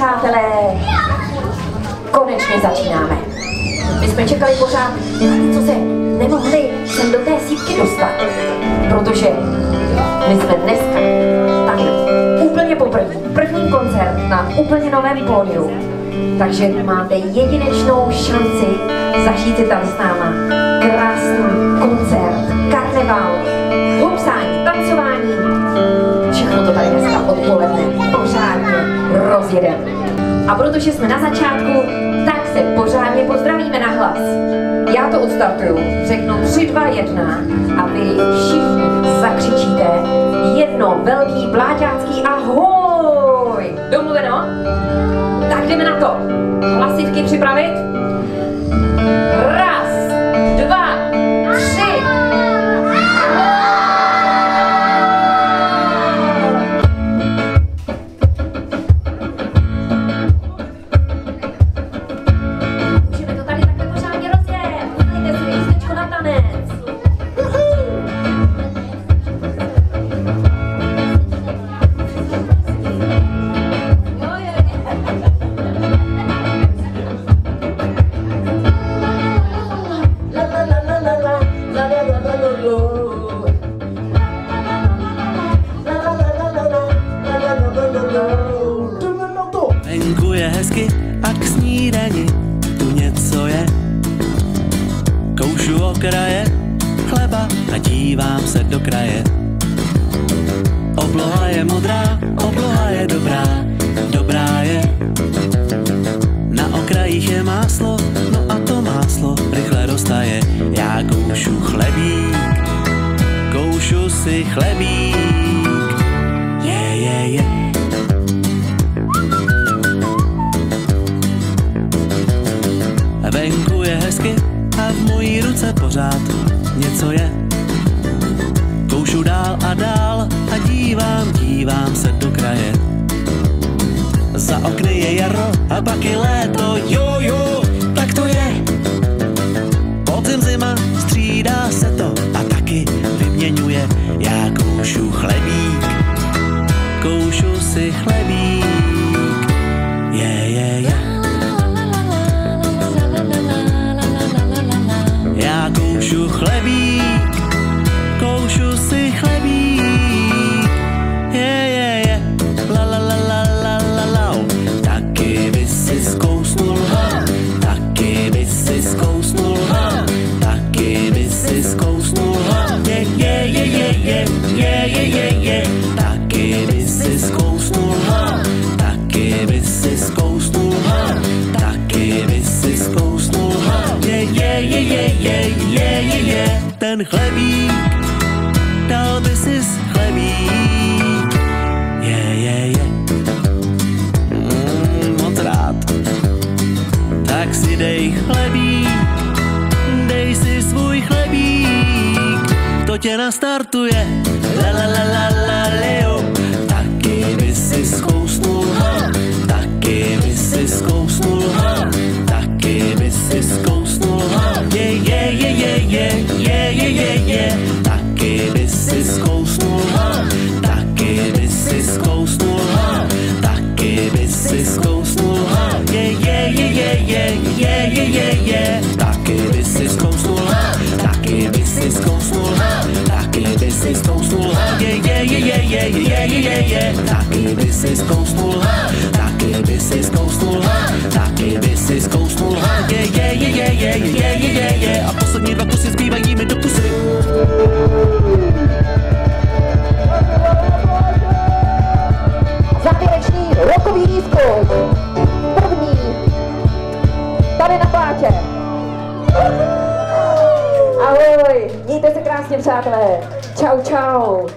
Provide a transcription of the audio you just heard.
přátelé, konečně začínáme. My jsme čekali pořád, co se nemohli sem do té sýpky dostat, protože my jsme dneska tady úplně poprvé, první koncert na úplně novém pódiu, takže máte jedinečnou šanci zažít si tady s náma krásný koncert, karneval, hupsání, tancování, všechno to tady dneska odpoledne pořádně rozjedeme. A protože jsme na začátku, tak se pořádně pozdravíme na hlas. Já to odstartuju, řeknu 3, 2, 1 a vy všichni zakřičíte jedno velký bláťácký ahoj! Domluveno? Tak jdeme na to. Hlasivky připravit? 1, 2, 3. Můžeme to tady takhle pořádně rozjet. Udělejte si lístečko na tanec. Venku je hezky a k snídani tu něco je. Koušu okraje chleba a dívám se do kraje. Obloha je modrá, obloha je dobrá, dobrá je. Na okrajích je máslo, no a to máslo rychle roztaje. Já koušu chlebík, koušu si chlebík. Je. Venku je hezky a v mojí ruce pořád něco je. Koušu dál a dál a dívám se do kraje. Za okny je jaro a pak je léto, jo, tak to je. Podzim, zima, střídá se to a taky vyměňuje. Já koušu chlebík, koušu si chlebík. Je. Já koušu chlebík, koušu si chlebík. Je. La. Taky by si zkousnul, taky by si zkousnul, taky by si zkousnul. Je. Taky by si zkousnul, taky by si zkousnul, taky by si zkousnul. Je. Ten chlebík, dal by si chlebík. Je. Moc rád. Tak si dej chlebík, dej si svůj chlebík. To tě nastartuje. La, leo. Taky by si zkousnul, taky by si zkousnul, taky by si zkousnul. Je. Taky by si zkousnul, taky by si zkousnul, taky by si zkousnul. Je. Taky by si zkousnul, taky by si zkousnul, taky by si zkousnul. Je. Taky by si zkousnul, taky by si zkousnul, taky by si zkousnul. Je. A poslední 2 kusy zbývají mi do pusy. Závěrečný rokový výzkum. První. Tady na plátě. Ahoj, mějte se krásně, přátelé. Čau.